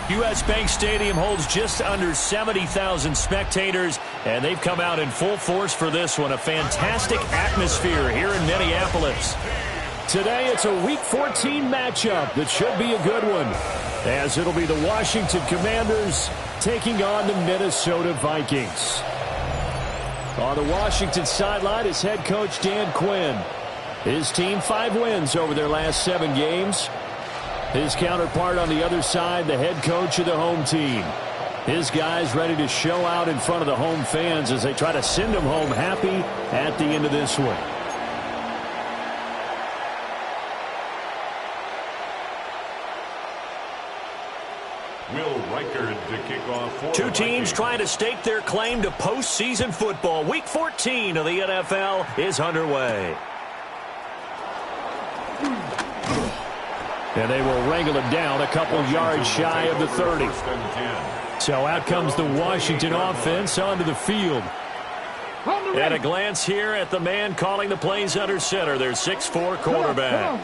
U.S. Bank Stadium holds just under 70,000 spectators, and they've come out in full force for this one. A fantastic atmosphere here in Minneapolis. Today it's a Week 14 matchup that should be a good one, as it'll be the Washington Commanders taking on the Minnesota Vikings. On the Washington sideline is head coach Dan Quinn. His team 5 wins over their last 7 games. His counterpart on the other side, the head coach of the home team. His guys ready to show out in front of the home fans as they try to send them home happy at the end of this one. Two teams trying to stake their claim to postseason football. Week 14 of the NFL is underway. And they will wrangle it down a couple yards shy of the 30. So out comes the Washington offense onto the field. And a glance here at the man calling the plays under center, their 6'4" quarterback.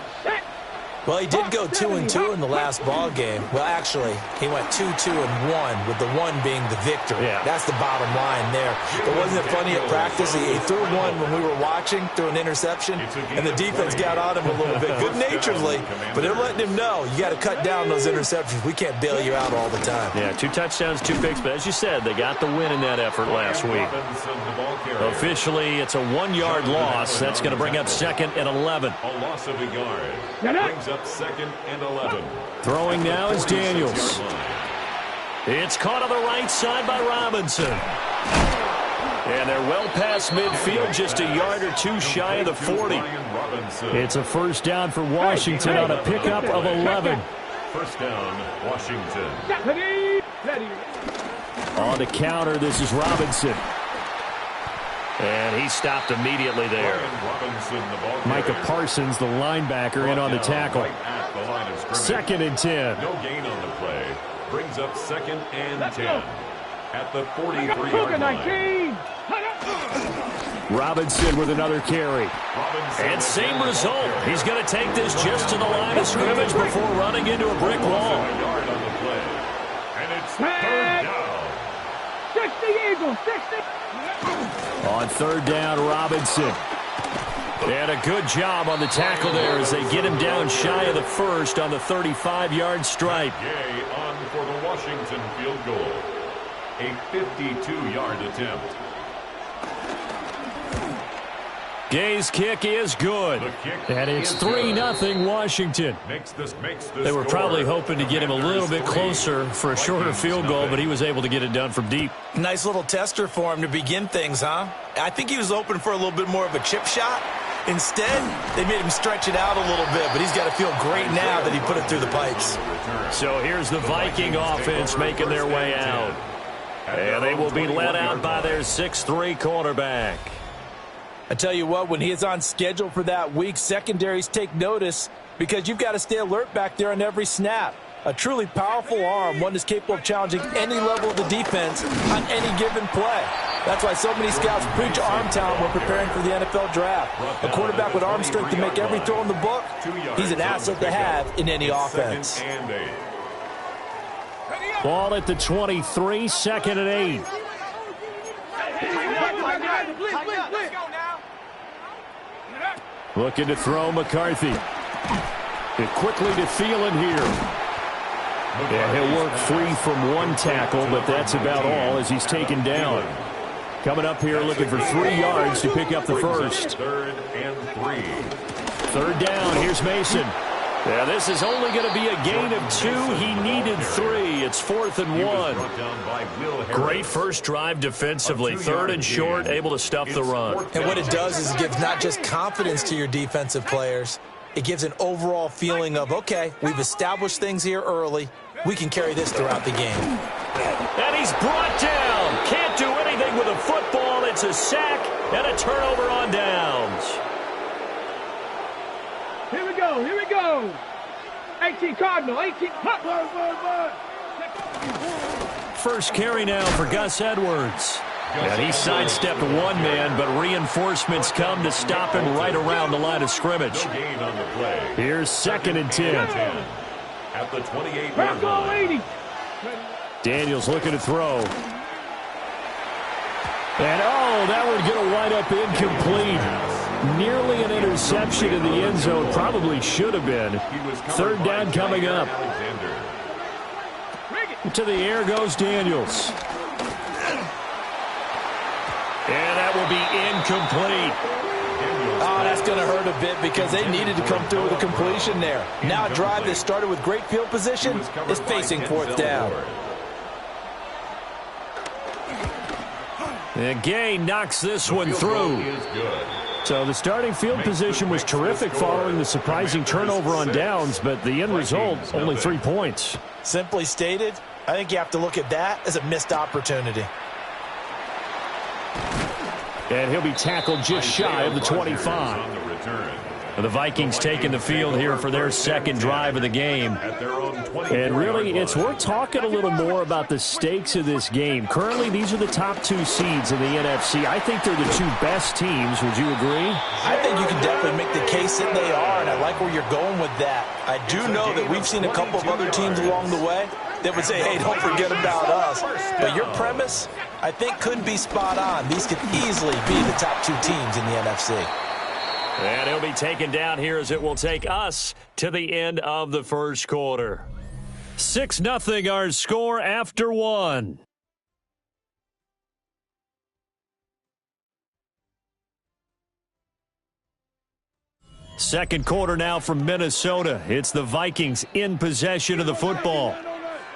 Well, he did go 2-2 in the last ball game. Well, actually, he went 2-2-1, with the 1 being the victory. Yeah. That's the bottom line there. But wasn't it funny at practice? He threw one when we were watching, threw an interception, and the defense got on him a little bit, good-naturedly. But they're letting him know, you got to cut down those interceptions. We can't bail you out all the time. Yeah, 2 touchdowns, 2 picks. But as you said, they got the win in that effort last week. Officially, it's a 1-yard loss. That's going to bring up 2nd and 11. A loss of a yard. Brings up 2nd and 11. Throwing now is Daniels. It's caught on the right side by Robinson. And they're well past midfield, just a yard or 2 shy of the 40. It's a first down for Washington on a pickup of 11. First down, Washington. On the counter, this is Robinson. And he stopped immediately there. Micah Parsons, the linebacker, in on the tackle. 2nd and 10. No gain on the play. Brings up 2nd and 10. At the 43-yard line. Robinson with another carry. And same result. He's going to take this just to the line of scrimmage before running into a brick wall. A yard on the play. And it's 3rd down. 60 Eagles, 60. On 3rd down, Robinson. And a good job on the tackle there as they get him down shy of the 1st on the 35-yard stripe. Gay on for the Washington field goal. A 52-yard attempt. Gay's kick is good. And it's 3-0 Washington. They were probably hoping to get him a little bit closer for a shorter field goal, but he was able to get it done from deep. Nice little tester for him to begin things, huh? I think he was hoping for a little bit more of a chip shot. Instead, they made him stretch it out a little bit, but he's got to feel great now that he put it through the pipes. So here's the Viking offense making their way out. And they will be led out by their 6'3" quarterback. I tell you what, when he is on schedule for that week, secondaries take notice because you've got to stay alert back there on every snap. A truly powerful arm, one that's capable of challenging any level of the defense on any given play. That's why so many scouts preach arm talent when preparing for the NFL draft. A quarterback with arm strength to make every throw in the book, he's an asset to have in any offense. Ball at the 23, 2nd and 8. Looking to throw McCarthy. And quickly to Thielen here. Yeah, he'll work free from 1 tackle, but that's about all as he's taken down. Coming up here looking for 3 yards to pick up the 1st. 3rd and 3. 3rd down, here's Mason. Yeah, this is only going to be a gain of 2. He needed 3. It's 4th and 1. Great first drive defensively. 3rd and short, able to stuff the run. And what it does is it gives not just confidence to your defensive players, it gives an overall feeling of, okay, we've established things here early. We can carry this throughout the game. And he's brought down. Can't do anything with a football. It's a sack and a turnover on downs. Here we go, here we go. 18 Cardinal, 18. First carry now for Gus Edwards. And he sidestepped 1 man, but reinforcements come to stop him right around the line of scrimmage. Here's 2nd and 10. At the 28-yard line. Daniels looking to throw. And, oh, that one going to wind up incomplete. Nearly an interception in the end zone. Probably should have been. Third down coming up. To the air goes Daniels. And that will be incomplete. Oh, that's going to hurt a bit because they needed to come through with a completion there. Now a drive that started with great field position is facing fourth down. And Gay knocks this one through. So the starting field position was terrific following the surprising turnover on downs, but the end result, only 3 points. Simply stated, I think you have to look at that as a missed opportunity. And he'll be tackled just shy of the 25. The Vikings taking the field here for their second drive of the game. And really, it's worth talking a little more about the stakes of this game. Currently, these are the top 2 seeds in the NFC. I think they're the 2 best teams. Would you agree? I think you can definitely make the case that they are, and I like where you're going with that. I do know that we've seen a couple of other teams along the way that would say, hey, don't forget about us. But your premise, I think, could be spot on. These could easily be the top 2 teams in the NFC. And he'll be taken down here as it will take us to the end of the first quarter. 6-0 our score after 1. Second quarter now from Minnesota. It's the Vikings in possession of the football.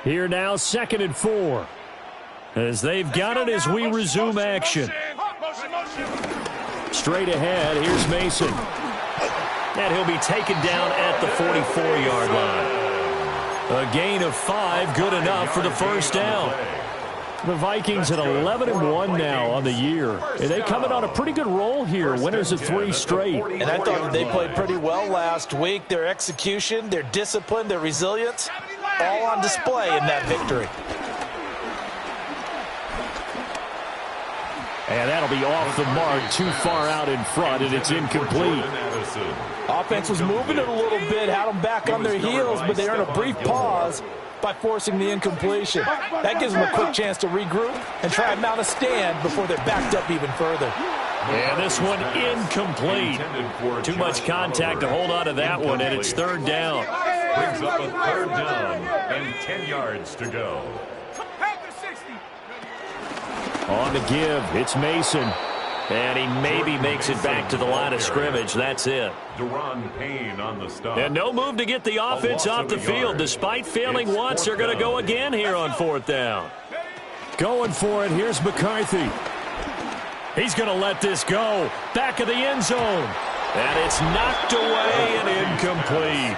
Here now, 2nd and 4. As they've got it as we resume action. Straight ahead, here's Mason. And he'll be taken down at the 44-yard line. A gain of 5, good enough for the first down. The Vikings at 11-1 now on the year. And they coming on a pretty good roll here. Winners of 3 straight. And I thought that they played pretty well last week. Their execution, their discipline, their resilience, all on display in that victory. And that'll be off the mark, too far out in front, and it's incomplete. Offense was moving it a little bit, had them back on their heels, but they earned a brief pause by forcing the incompletion. That gives them a quick chance to regroup and try and mount a stand before they're backed up even further. And this one incomplete. Too much contact to hold on to that one, and it's third down. Brings up a third down and 10 yards to go. On the give, it's Mason. And he maybe makes it back to the line of scrimmage. That's it. Deron Payne on the stop. And no move to get the offense off the field. Despite failing once, they're going to go again here on 4th down. Going for it, here's McCarthy. He's going to let this go. Back of the end zone. And it's knocked away and incomplete.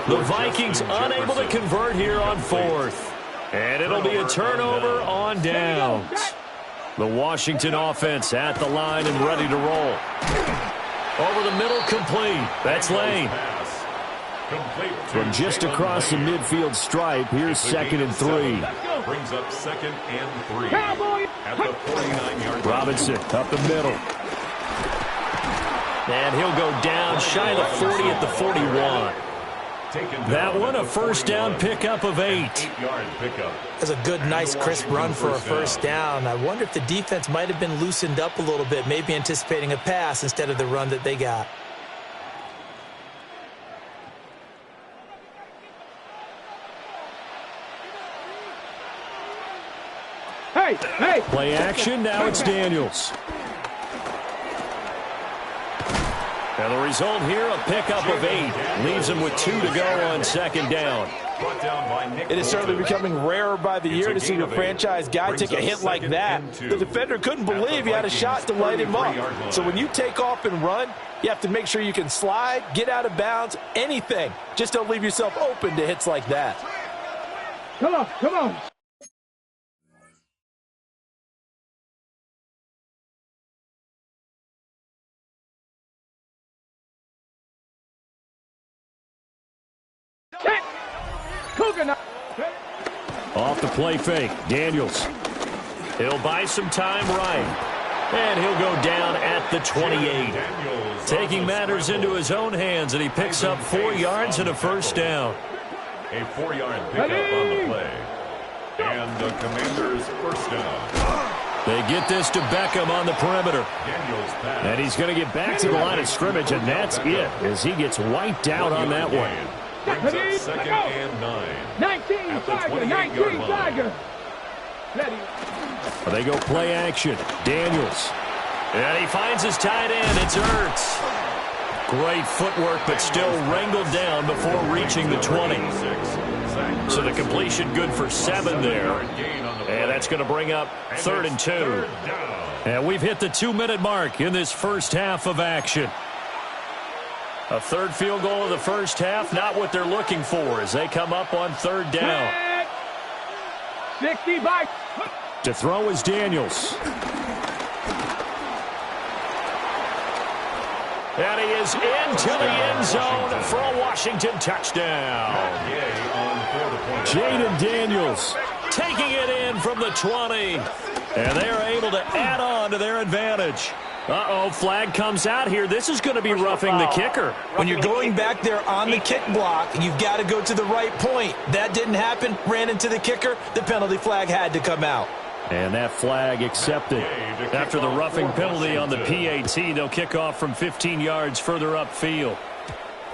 The Vikings unable to convert here on 4th. And it'll be a turnover on downs. The Washington offense at the line and ready to roll. Over the middle, complete. That's Lane. From just across the midfield stripe, here's 2nd and 3. Brings up 2nd and 3 at the 49-yard line. Robinson up the middle. And he'll go down shy of the 40 at the 41. That one, a first down pickup of 8. That's a good, nice, crisp run for a first down. I wonder if the defense might have been loosened up a little bit, maybe anticipating a pass instead of the run that they got. Hey! Play action, now it's Daniels. And the result here, a pickup of 8. Leaves him with 2 to go on 2nd down. It is certainly becoming rarer by the year to see your franchise guy take a hit like that. The defender couldn't believe he had a shot to light him up. So when you take off and run, you have to make sure you can slide, get out of bounds, anything. Just don't leave yourself open to hits like that. Come on. Off the play fake, Daniels. He'll buy some time right. And he'll go down at the 28. Taking matters into his own hands, and he picks up 4 yards and a first down. A 4-yard pickup on the play. And the Commanders first down. They get this to Beckham on the perimeter. And he's going to get back to the line of scrimmage, and that's it, as he gets wiped out on that one. Brings up second and 9. 19 Tiger, 19 Tiger. They go play action. Daniels. And he finds his tight end. It's Ertz. Great footwork, but still wrangled down before reaching the 20. So the completion good for 7 there. And that's going to bring up 3rd and 2. And we've hit the 2-minute mark in this first half of action. A third field goal of the first half, not what they're looking for as they come up on 3rd down. 60 by. To throw is Daniels. And he is into the end zone for a Washington touchdown. Jaden Daniels taking it in from the 20. And they are able to add on to their advantage. Uh-oh, flag comes out here. This is going to be roughing the kicker. When you're going back there on the kick block, you've got to go to the right point. That didn't happen. Ran into the kicker. The penalty flag had to come out. And that flag accepted. After the roughing penalty on the PAT, they'll kick off from 15 yards further upfield.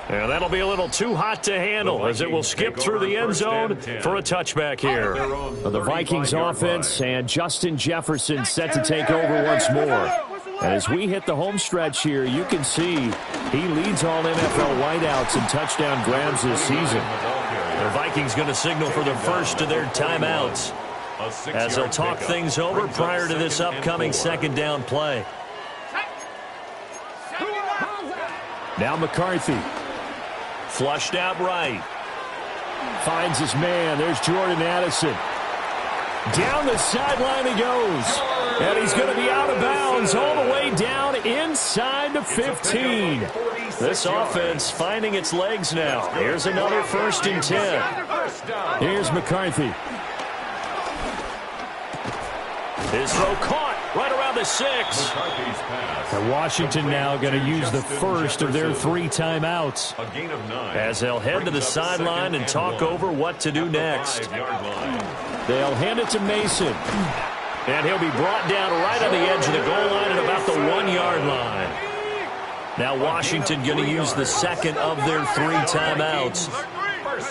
And that'll be a little too hot to handle as it will skip through the end zone for a touchback here. The Vikings offense and Justin Jefferson set to take over once more. And as we hit the home stretch here, you can see he leads all NFL wideouts and touchdown grabs this season. The Vikings going to signal for the first of their timeouts as they'll talk things over prior to this upcoming 2nd down play. Now McCarthy. Flushed out right. Finds his man. There's Jordan Addison. Down the sideline he goes. And he's going to be out of bounds all the way down inside the 15. This offense finding its legs now. Here's another 1st and 10. Here's McCarthy. His throw caught right around the 6. And Washington now going to use the first of their 3 timeouts as they'll head to the sideline and talk over what to do next. They'll hand it to Mason. And he'll be brought down right on the edge of the goal line at about the 1-yard line. Now Washington going to use the second of their 3 timeouts.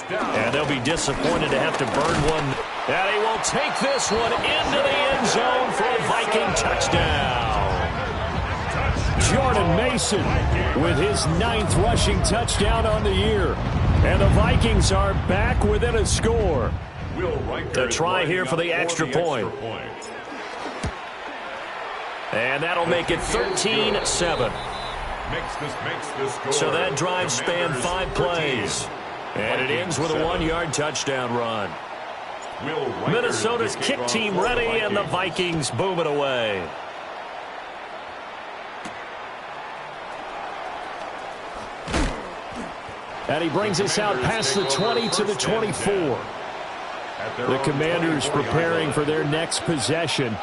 And they'll be disappointed to have to burn one. And he will take this one into the end zone for a Viking touchdown. Jordan Mason with his 9th rushing touchdown on the year. And the Vikings are back within a score. To try here for the extra point. And that'll make it 13-7. So that drive spanned 5 plays. And it ends with a 1-yard touchdown run. Minnesota's kick team ready, and the Vikings boom it away. And he brings us out past the 20 to the 24. The Commanders preparing for their next possession.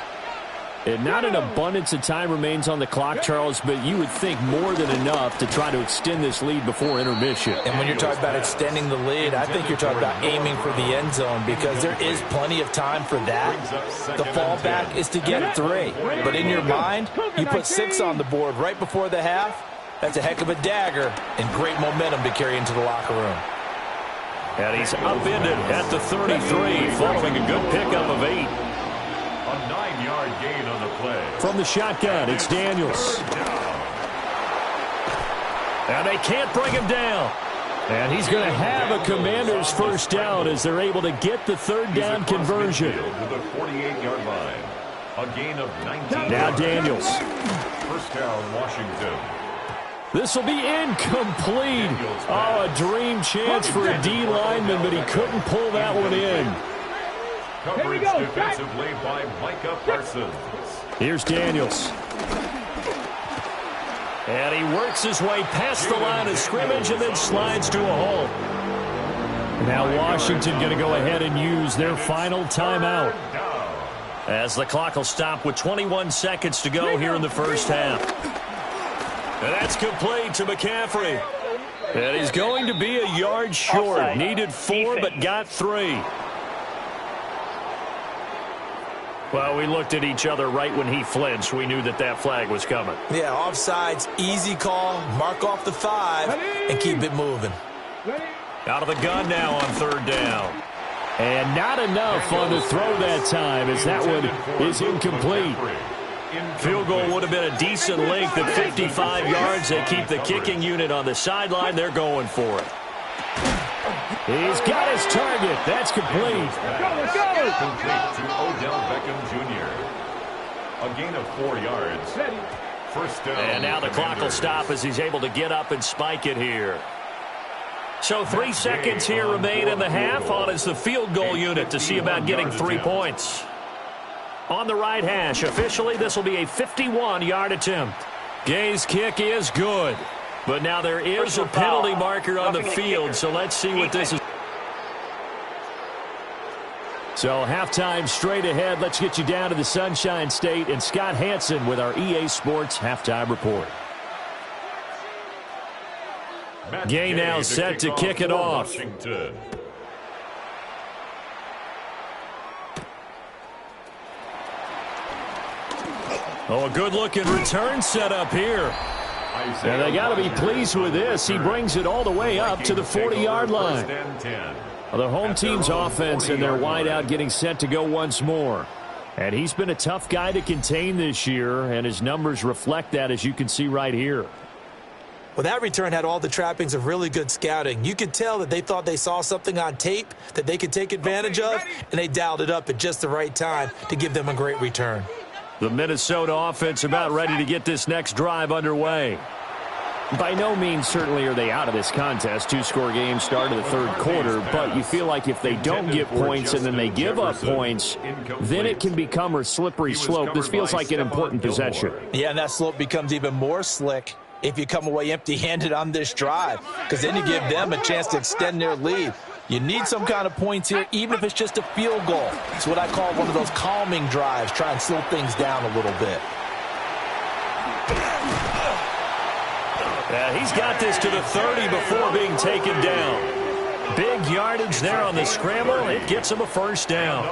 And not an abundance of time remains on the clock, Charles, but you would think more than enough to try to extend this lead before intermission. And when you're talking about extending the lead, I think you're talking about aiming for the end zone because there is plenty of time for that. The fallback is to get 3. But in your mind, you put 6 on the board right before the half. That's a heck of a dagger and great momentum to carry into the locker room. And he's upended at the 33 following a good pickup of 8. A 9-yard gain on the play. From the shotgun, it's Daniels. And they can't bring him down. And he's going to have a Commander's first down as they're able to get the 3rd down conversion. To the 48-yard line. A gain of 19. Now Daniels. First down, Washington. This will be incomplete. Oh, a dream chance for a D lineman, but he couldn't pull that one in. Coverage defensively by Micah Parsons. Here's Daniels. And he works his way past the line of scrimmage and then slides to a halt. Now Washington going to go ahead and use their final timeout as the clock will stop with 21 seconds to go here in the first half. And that's complete to McCaffrey. And he's going to be a yard short. Needed 4 but got 3. Well, we looked at each other right when he flinched. We knew that that flag was coming. Yeah, offsides, easy call, mark off the 5, and keep it moving. Out of the gun now on 3rd down. And not enough on the throw that time, as that one is incomplete. Field goal would have been a decent length at 55 yards. They keep the kicking unit on the sideline. They're going for it. He's got his target. That's complete. Let's go. Complete to Odell Beckham Jr. A gain of 4 yards. First down. And now the clock will stop as he's able to get up and spike it here. So 3 seconds here remain in the half. On is the field goal unit to see about getting 3 points. On the right hash, officially this will be a 51-yard attempt. Gay's kick is good. But now there is a penalty marker on the field, so let's see what this is. So halftime straight ahead. Let's get you down to the Sunshine State and Scott Hansen with our EA Sports halftime report. Gay now set to kick it off. Washington. Oh, a good-looking return set up here. And they got to be pleased with this. He brings it all the way up to the 40-yard line. The home team's offense and their wideout getting set to go once more. And he's been a tough guy to contain this year, and his numbers reflect that, as you can see right here. Well, that return had all the trappings of really good scouting. You could tell that they thought they saw something on tape that they could take advantage of, and they dialed it up at just the right time to give them a great return. The Minnesota offense about ready to get this next drive underway. By no means certainly are they out of this contest. 2-score game start of the 3rd quarter, but you feel like if they don't get points and then they give up points, then it can become a slippery slope. This feels like an important possession. Yeah, and that slope becomes even more slick if you come away empty-handed on this drive, because then you give them a chance to extend their lead. You need some kind of points here, even if it's just a field goal. It's what I call one of those calming drives. Try and slow things down a little bit. Yeah, he's got this to the 30 before being taken down. Big yardage there on the scramble. It gets him a first down.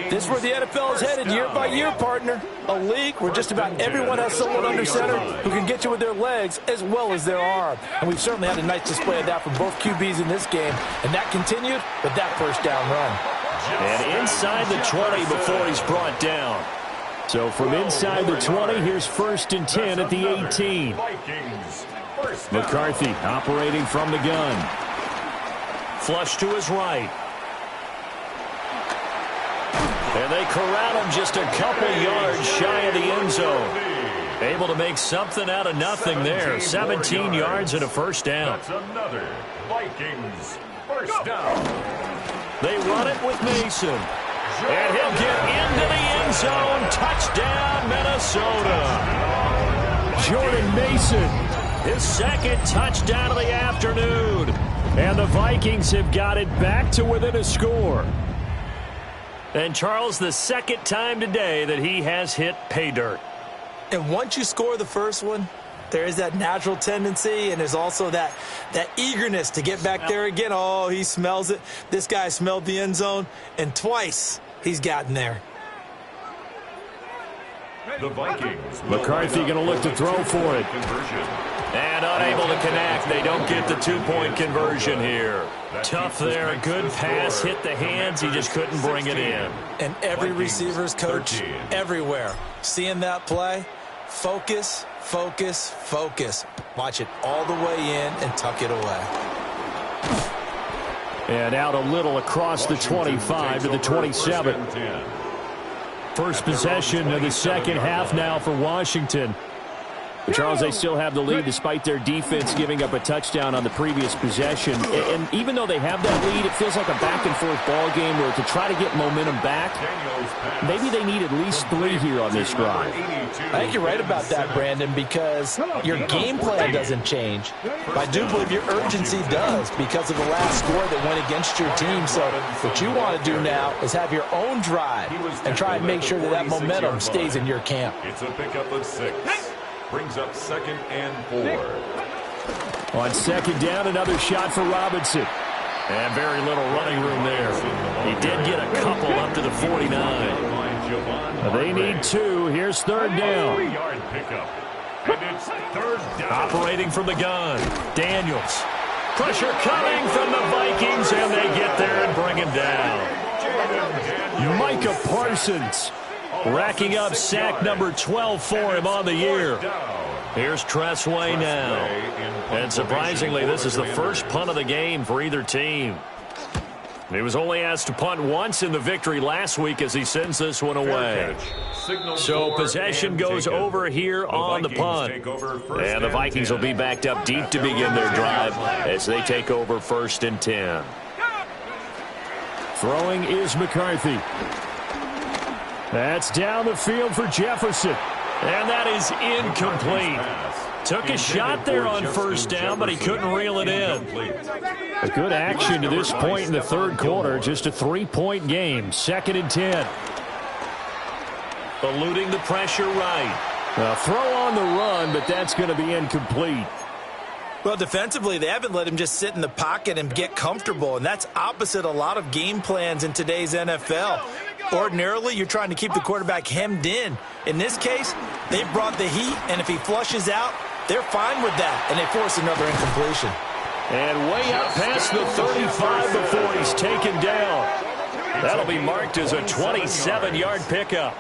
This is where the NFL is headed year by year, partner. A league where just about everyone has someone under center who can get you with their legs as well as their arm. And we've certainly had a nice display of that from both QBs in this game. And that continued with that first down run. And inside the 20 before he's brought down. So from inside the 20, here's 1st and 10 at the 18. McCarthy operating from the gun. Flush to his right. And they corral him just a couple yards shy of the end zone. Able to make something out of nothing there. 17 yards and a first down. That's another Vikings first down. They run it with Mason. And he'll get into the end zone. Touchdown, Minnesota. Jordan Mason. His 2nd touchdown of the afternoon. And the Vikings have got it back to within a score. And Charles, the 2nd time today that he has hit pay dirt. And once you score the first one, there is that natural tendency, and there's also that eagerness to get back there again. Oh, he smells it. This guy smelled the end zone, and twice he's gotten there. The Vikings. McCarthy going to look to throw for it. And unable to connect. They don't get the 2-point conversion here. Tough there. A good pass. Hit the hands. He just couldn't bring it in. And every receiver's coach everywhere, seeing that play, focus, focus, focus. Watch it all the way in and tuck it away. And out a little across the 25 to the 27. First possession of the second half now for Washington. But Charles, they still have the lead despite their defense giving up a touchdown on the previous possession. And even though they have that lead, it feels like a back-and-forth ball game where to try to get momentum back, maybe they need at least 3 here on this drive. I think you're right about that, Brandon, because your game plan doesn't change. But I do believe your urgency does because of the last score that went against your team. So what you want to do now is have your own drive and try and make sure that momentum stays in your camp. It's a pickup of 6. Brings up 2nd and 4. On 2nd down, another shot for Robinson. And very little running room there. He did get a couple up to the 49. They need 2. Here's third down. 3-yard pickup. And it's third down. Operating from the gun, Daniels. Pressure coming from the Vikings, and they get there and bring him down. Micah Parsons racking up sack number 12 for him on the year. Here's Tressway now. And surprisingly, this is the first punt of the game for either team. He was only asked to punt once in the victory last week as he sends this one away. So possession goes over here on the punt. And the Vikings will be backed up deep to begin their drive as they take over 1st and 10. Throwing is McCarthy. That's down the field for Jefferson. And that is incomplete. Took a shot there on first down, but he couldn't reel it in. A good action to this point in the third quarter. Just a 3-point game. 2nd and 10. Eluding the pressure right. A throw on the run, but that's going to be incomplete. Well, defensively, they haven't let him just sit in the pocket and get comfortable, and that's opposite a lot of game plans in today's NFL. Ordinarily, you're trying to keep the quarterback hemmed in. In this case, they brought the heat, and if he flushes out, they're fine with that, and they force another incompletion. And way up past the 35 before he's taken down. That'll be marked as a 27-yard pickup.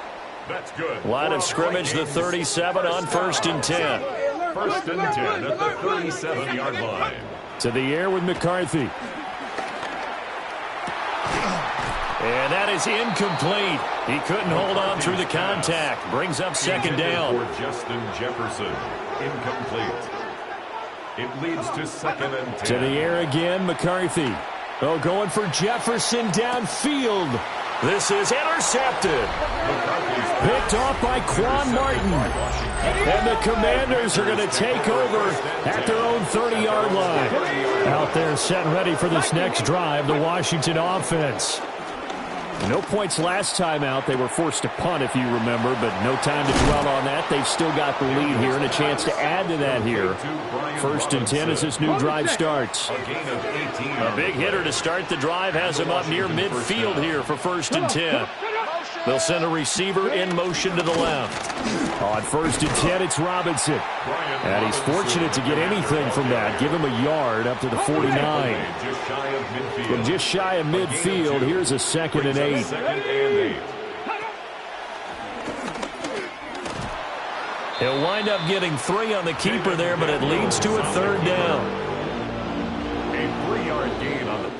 That's good. Line of scrimmage, the 37 on 1st and 10. 1st and 10 at the 37-yard line. To the air with McCarthy. And that is incomplete. He couldn't hold on through the contact. Brings up 2nd down. For Justin Jefferson. Incomplete. It leads to 2nd and 10. To the air again, McCarthy. Oh, going for Jefferson downfield. This is intercepted. Picked off by Quan Martin. And the Commanders are going to take over at their own 30-yard line. Out there set and ready for this next drive, the Washington offense. No points last time out. They were forced to punt, if you remember, but no time to dwell on that. They've still got the lead here and a chance to add to that here. 1st and 10 as this new drive starts. A big hitter to start the drive has him up near midfield here for 1st and 10. They'll send a receiver in motion to the left. On 1st and 10, it's Robinson. And he's fortunate to get anything from that. Give him a yard up to the 49. From just shy of midfield, here's a 2nd and 8. He'll wind up getting 3 on the keeper there, but it leads to a 3rd down. A 3-yard gain on the...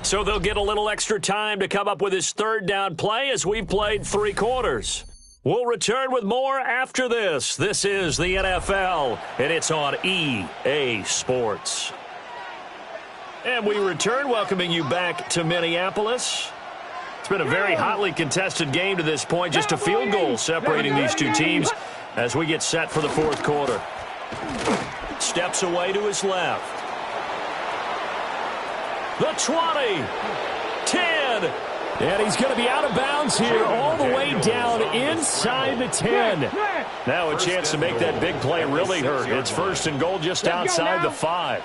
So they'll get a little extra time to come up with his 3rd down play as we've played 3 quarters. We'll return with more after this. This is the NFL, and it's on EA Sports. And we return, welcoming you back to Minneapolis. It's been a very hotly contested game to this point. Just a field goal separating these two teams as we get set for the 4th quarter. Steps away to his left. The 20. 10. And he's going to be out of bounds here all the way down inside the 10. Now a chance to make that big play really hurt. It's 1st and goal just outside the 5.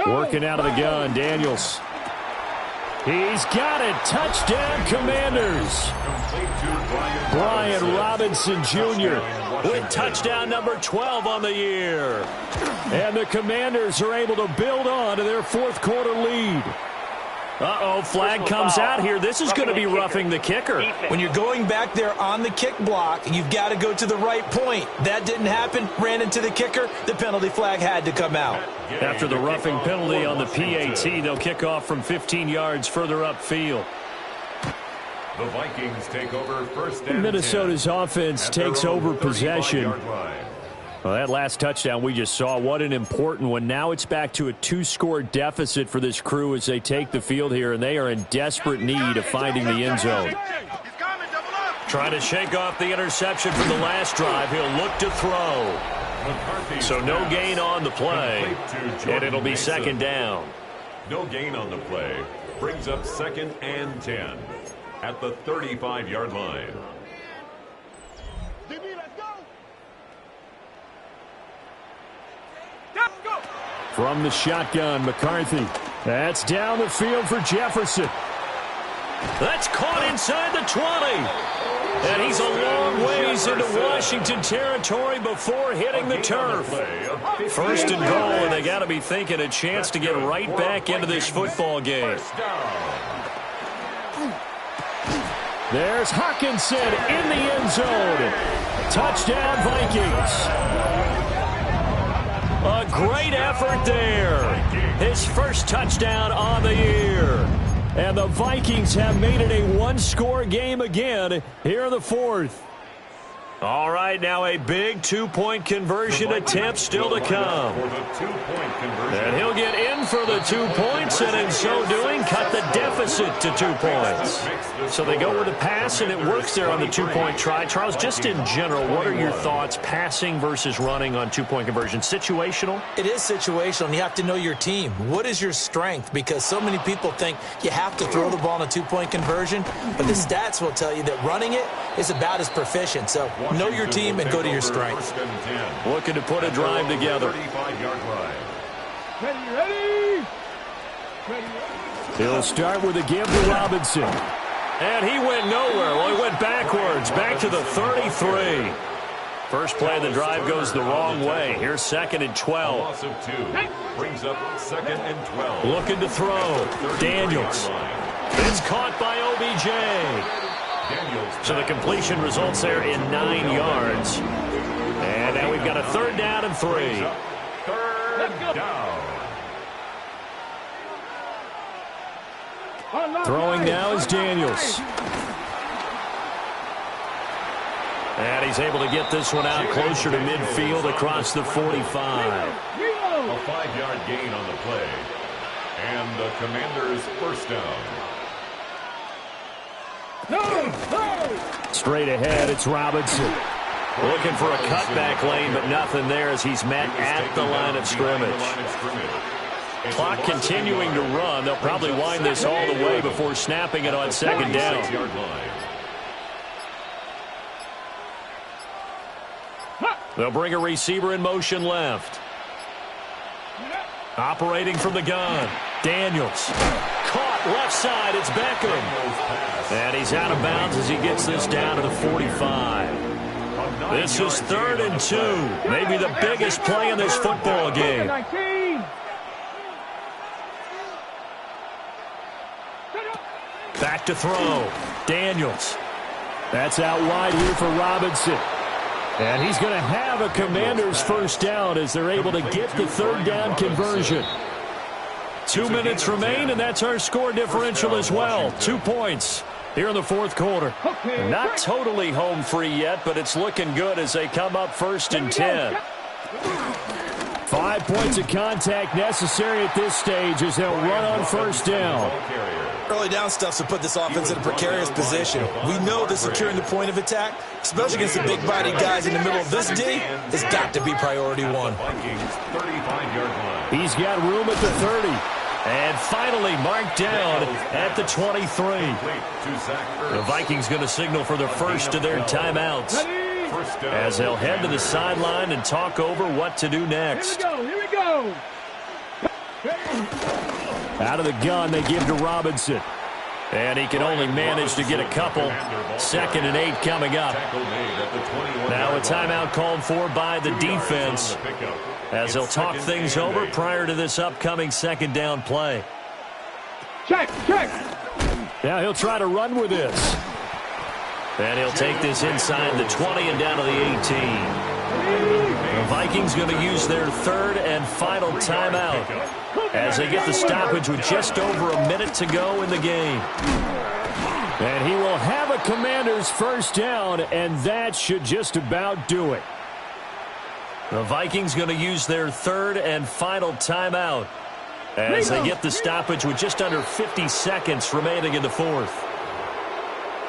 Working out of the gun, Daniels. He's got it. Touchdown, Commanders. Brian Robinson Jr. with touchdown number 12 on the year. And the Commanders are able to build on to their 4th quarter lead. Uh-oh, flag comes out here. This is going to be roughing the kicker. When you're going back there on the kick block, you've got to go to the right point. That didn't happen. Ran into the kicker. The penalty flag had to come out. After the roughing penalty on the PAT, they'll kick off from 15 yards further upfield. The Vikings take over 1st and Minnesota's 10 offense takes over possession. line. Well, that last touchdown we just saw, what an important one. Now it's back to a 2-score deficit for this crew as they take the field here, and they are in desperate need of finding the end zone. Trying to shake off the interception from the last drive. He'll look to throw. So no gain on the play, and it'll be 2nd down. No gain on the play. Brings up 2nd and 10 at the 35-yard line. From the shotgun, McCarthy. That's down the field for Jefferson. That's caught inside the 20. And he's a long ways into Washington territory before hitting the turf. First and goal, and they got to be thinking a chance to get right back into this football game. There's Hawkinson in the end zone. Touchdown, Vikings. A great effort there. His first touchdown on the year. And the Vikings have made it a one-score game again here in the fourth. All right, now a big two-point conversion attempt still to come. And he'll get in for the 2 points, and in so doing, cut the deficit to 2 points. So they go with a pass, and it works there on the two-point try. Charles, just in general, what are your thoughts passing versus running on two-point conversion? Situational? It is situational, and you have to know your team. What is your strength? Because so many people think you have to throw the ball in a two-point conversion, but the stats will tell you that running it is about as proficient. So know your team and go to your strength. Looking to put a drive together. Ready. He'll start with a give to Robinson. And he went nowhere. Well, he went backwards, back to the 33. First play of the drive goes the wrong way. Here's 2nd and 12. Loss of 2 brings up 2nd and 12. Looking to throw. Daniels. It's caught by OBJ. So the completion results there in 9 yards. And now we've got a 3rd down and 3. 3rd down. Throwing now is Daniels. And he's able to get this one out closer to midfield across the 45. A 5-yard gain on the play. And the Commanders' first down. Straight ahead, it's Robinson. Looking for a cutback lane, but nothing there as he's met at the line of scrimmage. Clock continuing to run. They'll probably wind this all the way before snapping it on 2nd down. They'll bring a receiver in motion left. Operating from the gun. Daniels. Caught left side. It's Beckham. And he's out of bounds as he gets this down to the 45. This is 3rd and 2. Maybe the biggest play in this football game. Back to throw. Daniels. That's out wide here for Robinson. And he's going to have a Commander's first down as they're able to get the 3rd down conversion. 2 minutes remain, and that's our score differential as well. 2 points here in the 4th quarter. Not totally home free yet, but it's looking good as they come up 1st and 10. 5 points of contact necessary at this stage as they'll run on 1st down. Early down stuff to put this offense in a precarious position. We know that securing the point of attack, especially against the big-bodied guys in the middle of this D, has got to be priority 1. He's got room at the 30. And finally marked down at the 23. The Vikings going to signal for the first of their timeouts as they'll head to the sideline and talk over what to do next. Here we go. Out of the gun, they give to Robinson. And he can only manage to get a couple. 2nd and 8 coming up. Now a timeout called for by the defense as they'll talk things over prior to this upcoming 2nd down play. Check. Now he'll try to run with this. And he'll take this inside the 20 and down to the 18. The Vikings going to use their 3rd and final timeout as they get the stoppage with just over a minute to go in the game. And he will have a Commander's first down, and that should just about do it. The Vikings going to use their 3rd and final timeout as they get the stoppage with just under 50 seconds remaining in the 4th.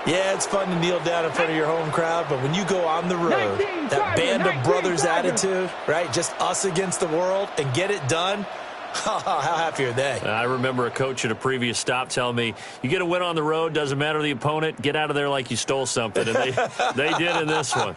Yeah, it's fun to kneel down in front of your home crowd, but when you go on the road, that band of brothers attitude, right, just us against the world, and get it done, how happy are they? I remember a coach at a previous stop telling me, you get a win on the road, doesn't matter the opponent, get out of there like you stole something, and they did in this one.